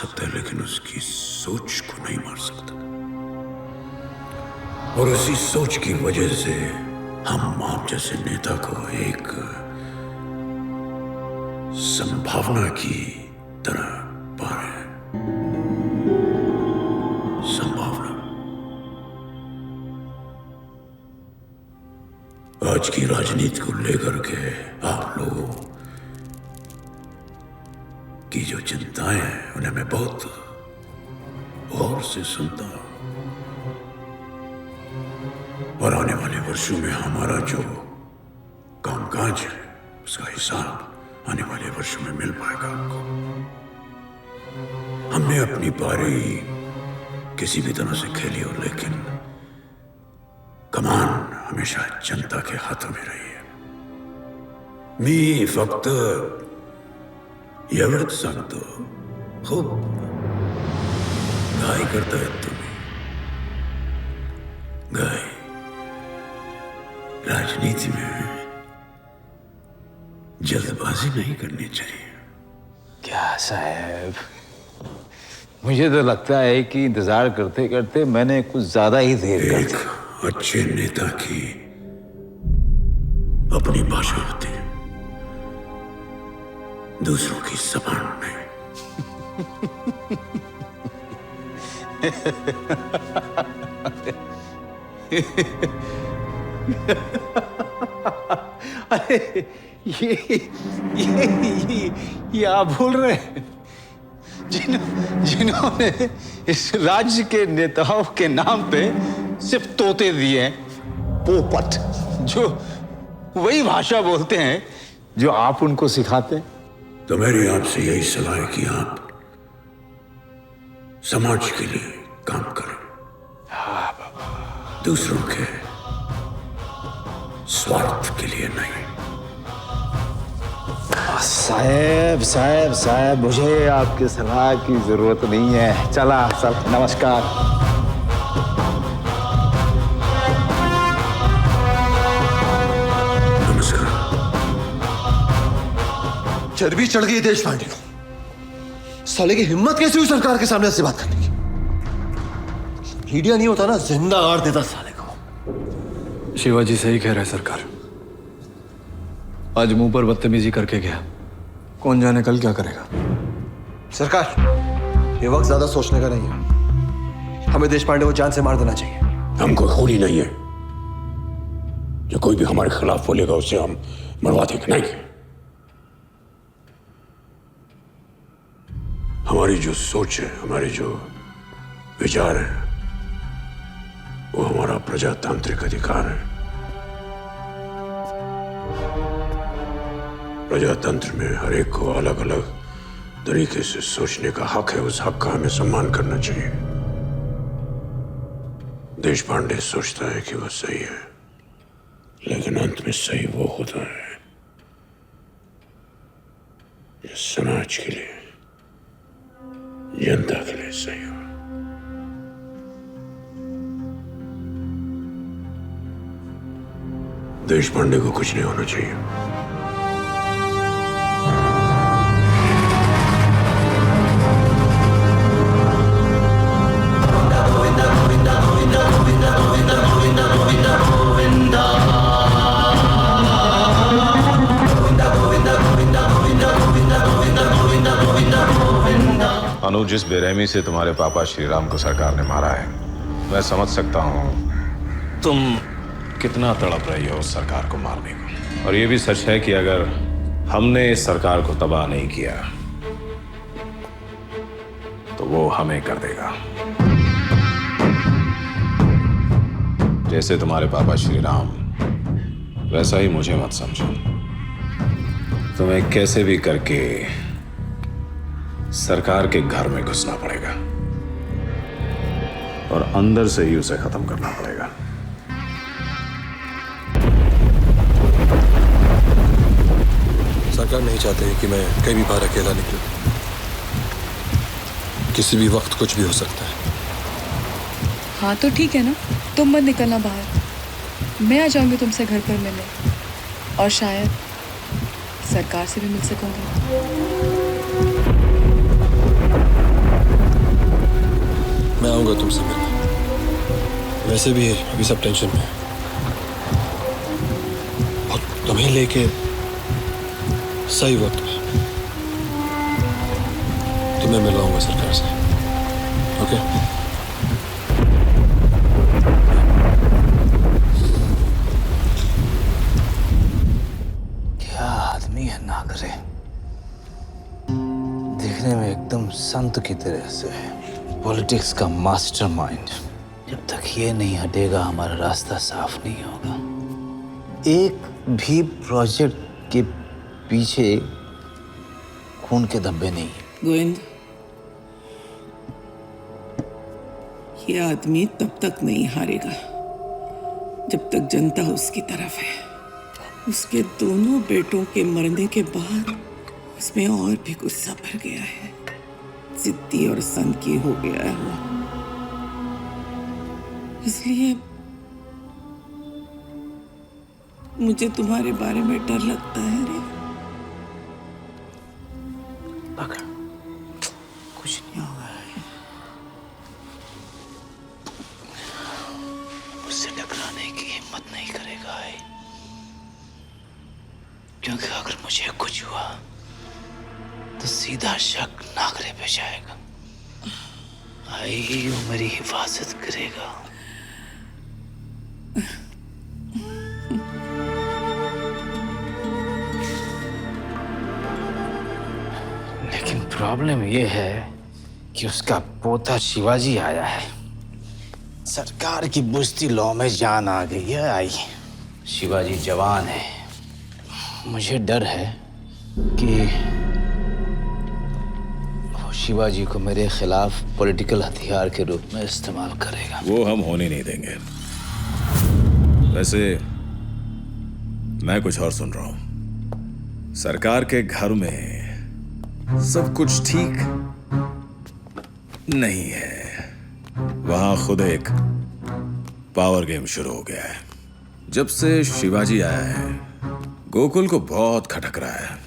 सकता है लेकिन उसकी सोच को नहीं मार सकता। और उसी सोच की वजह से हम आप जैसे नेता को एक संभावना की तरह पा रहे हैं। संभावना। आज की राजनीति को लेकर के आप लोगों की जो चिंताएं हैं उन्हें मैं बहुत गौर से सुनता हूं। और आने वाले वर्षों में हमारा जो कामकाज है उसका हिसाब आने वाले वर्षों में मिल पाएगा आपको। हमने अपनी पारी किसी भी तरह से खेली हो लेकिन कमान हमेशा जनता के हाथों में रही है। मी फक्त एवढंच सांगतो, खूप घाई करतायत तुम्ही। घाई राजनीति में जल्दबाजी नहीं करनी चाहिए। क्या साहब, मुझे तो लगता है कि इंतजार करते करते मैंने कुछ ज्यादा ही देर कर दी। एक अच्छे नेता की अपनी भाषा होती है, दूसरों की जबान नहीं। अरे ये आप बोल रहे हैं जिन्होंने इस राज्य के नेताओं के नाम पे सिर्फ तोते दिए हैं, पोपट, जो वही भाषा बोलते हैं जो आप उनको सिखाते हैं। तो मेरी आपसे यही सलाह है कि आप समाज के लिए काम करें। हाँ बाबा। दूसरों के स्वार्थ के लिए नहीं। साहब साहब साहब, मुझे आपकी सलाह की जरूरत नहीं है। चला सर, नमस्कार। नमस्कार। चर्बी चढ़ गई देश पांडे को। साले की हिम्मत कैसी हुई सरकार के सामने ऐसी बात करने की? मीडिया नहीं होता ना, जिंदा गाड़ देता साले को। शिवाजी सही कह रहे सरकार। आज मुंह पर बदतमीजी करके गया, कौन जाने कल क्या करेगा। सरकार, ये वक्त ज्यादा सोचने का नहीं है। हमें देश पांडे को जान से मार देना चाहिए। हम कोई खूनी नहीं है, जो कोई भी हमारे खिलाफ बोलेगा उसे हम मरवा देंगे। नहीं, हमारी जो सोच है, हमारे जो विचार है, वो हमारा प्रजातांत्रिक अधिकार है। प्रजातंत्र में हर एक को अलग अलग तरीके से सोचने का हक है। उस हक का हमें सम्मान करना चाहिए। देश पांडे सोचता है कि वह सही है, लेकिन अंत में सही वो होता है जो समाज के लिए, जनता के लिए सही हो। देश पांडे को कुछ नहीं होना चाहिए। अनु, जिस बेरहमी से तुम्हारे पापा श्री राम को सरकार ने मारा है, मैं समझ सकता हूं तुम कितना तड़प रही हो उस सरकार को मारने को। और ये भी सच है कि अगर हमने इस सरकार को तबाह नहीं किया तो वो हमें कर देगा। जैसे तुम्हारे पापा श्री राम, वैसा ही मुझे मत समझो। तुम्हें कैसे भी करके सरकार के घर में घुसना पड़ेगा और अंदर से ही उसे खत्म करना पड़ेगा। सरकार नहीं चाहते कि मैं कहीं भी बाहर अकेला निकलूं। किसी भी वक्त कुछ भी हो सकता है। हाँ तो ठीक है ना, तुम मत निकलना बाहर। मैं आ जाऊंगी तुमसे घर पर मिलने, और शायद सरकार से भी मिल सकूंगी। आऊंगा तुमसे मिलने। वैसे भी अभी सब टेंशन में है और तुम्हें लेके सही वक्त पे तुम्हें मिलवाऊंगा सरकार से। ओके? क्या आदमी है नागरे, देखने में एकदम संत की तरह से है, पॉलिटिक्स का मास्टरमाइंड। जब तक ये नहीं हटेगा हमारा रास्ता साफ नहीं होगा। एक भी प्रोजेक्ट के पीछे खून के धब्बे नहीं। गोविंद, ये आदमी तब तक नहीं हारेगा जब तक जनता उसकी तरफ है। उसके दोनों बेटों के मरने के बाद उसमें और भी गुस्सा भर गया है, जिद्दी और सनकी हो गया है वो। इसलिए मुझे तुम्हारे बारे में डर लगता है रे। कुछ नहीं होगा, मुझसे टकराने की हिम्मत नहीं करेगा आई, क्योंकि अगर मुझे कुछ हुआ तो सीधा शक नागरे पे जाएगा। आई वो मेरी हिफाजत करेगा। लेकिन प्रॉब्लम ये है कि उसका पोता शिवाजी आया है। सरकार की बुझती लौ में जान आ गई है आई। शिवाजी जवान है, मुझे डर है कि वो शिवाजी को मेरे खिलाफ पॉलिटिकल हथियार के रूप में इस्तेमाल करेगा। वो हम होने नहीं देंगे। वैसे मैं कुछ और सुन रहा हूं। सरकार के घर में सब कुछ ठीक नहीं है। वहां खुद एक पावर गेम शुरू हो गया है। जब से शिवाजी आया है गोकुल को बहुत खटक रहा है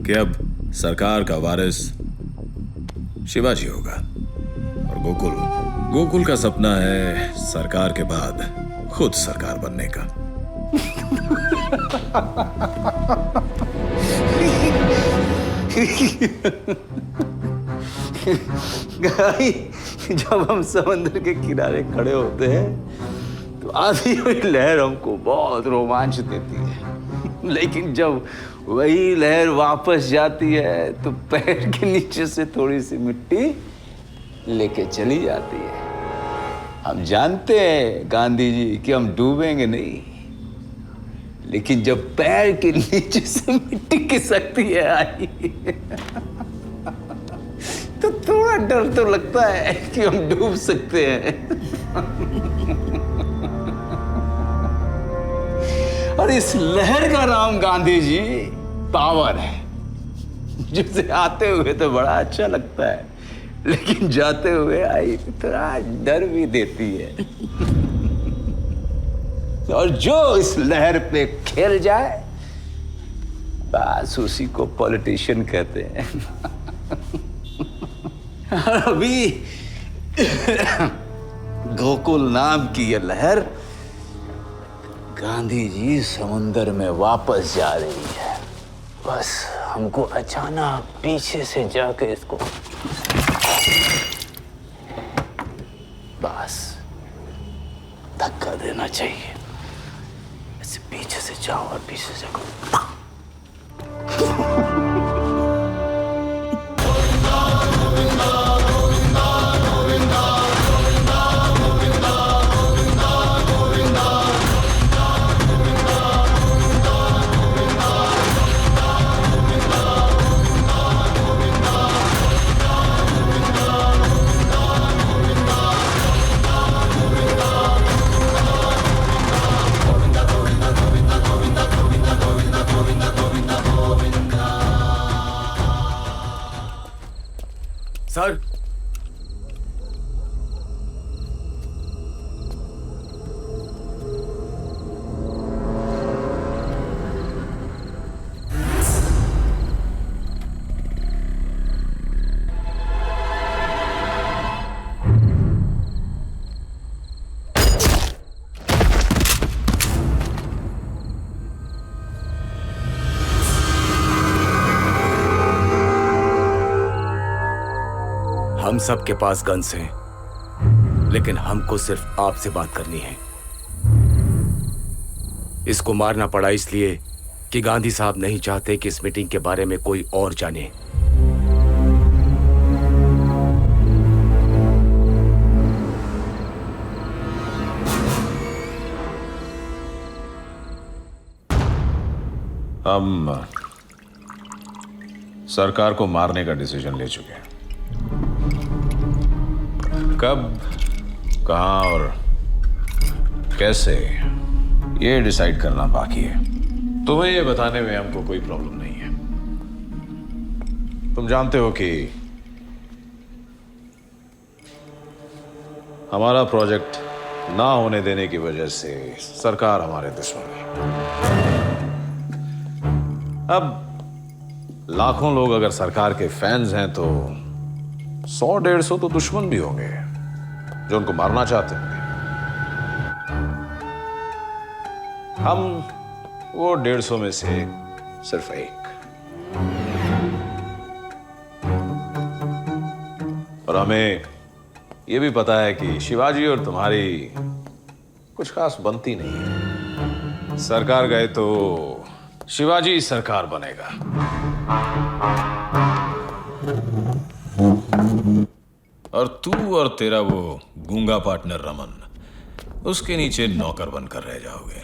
कि अब सरकार का वारिस शिवाजी होगा। और गोकुल का सपना है सरकार के बाद खुद सरकार बनने का। जब हम समंदर के किनारे खड़े होते हैं तो आधी हुई लहर हमको बहुत रोमांच देती है, लेकिन जब वही लहर वापस जाती है तो पैर के नीचे से थोड़ी सी मिट्टी लेके चली जाती है। हम जानते हैं गांधी जी कि हम डूबेंगे नहीं, लेकिन जब पैर के नीचे से मिट्टी खिसकती है आई तो थोड़ा डर तो लगता है कि हम डूब सकते हैं। और इस लहर का नाम गांधी जी पावर है, जिसे आते हुए तो बड़ा अच्छा लगता है, लेकिन जाते हुए आई थोड़ा डर भी देती है। और जो इस लहर पे खेल जाए बस उसी को पॉलिटिशियन कहते हैं। अभी गोकुल नाम की ये लहर गांधी जी समुंदर में वापस जा रही है। बस हमको अचानक पीछे से जाके इसको बस धक्का देना चाहिए। ऐसे पीछे से जाओ और पीछे से जाओ। सर, हम सब के पास गन्स हैं, लेकिन हमको सिर्फ आपसे बात करनी है। इसको मारना पड़ा इसलिए कि गांधी साहब नहीं चाहते कि इस मीटिंग के बारे में कोई और जाने। हम सरकार को मारने का डिसीजन ले चुके हैं। कब, कहां और कैसे, ये डिसाइड करना बाकी है। तुम्हें ये बताने में हमको कोई प्रॉब्लम नहीं है। तुम जानते हो कि हमारा प्रोजेक्ट ना होने देने की वजह से सरकार हमारे दुश्मन है। अब लाखों लोग अगर सरकार के फैंस हैं तो 100-150 तो दुश्मन भी होंगे जो उनको मारना चाहते होंगे। हम वो 150 में से सिर्फ एक। और हमें ये भी पता है कि शिवाजी और तुम्हारी कुछ खास बनती नहीं है। सरकार गए तो शिवाजी सरकार बनेगा। और तू और तेरा वो गूंगा पार्टनर रमन उसके नीचे नौकर बनकर रह जाओगे।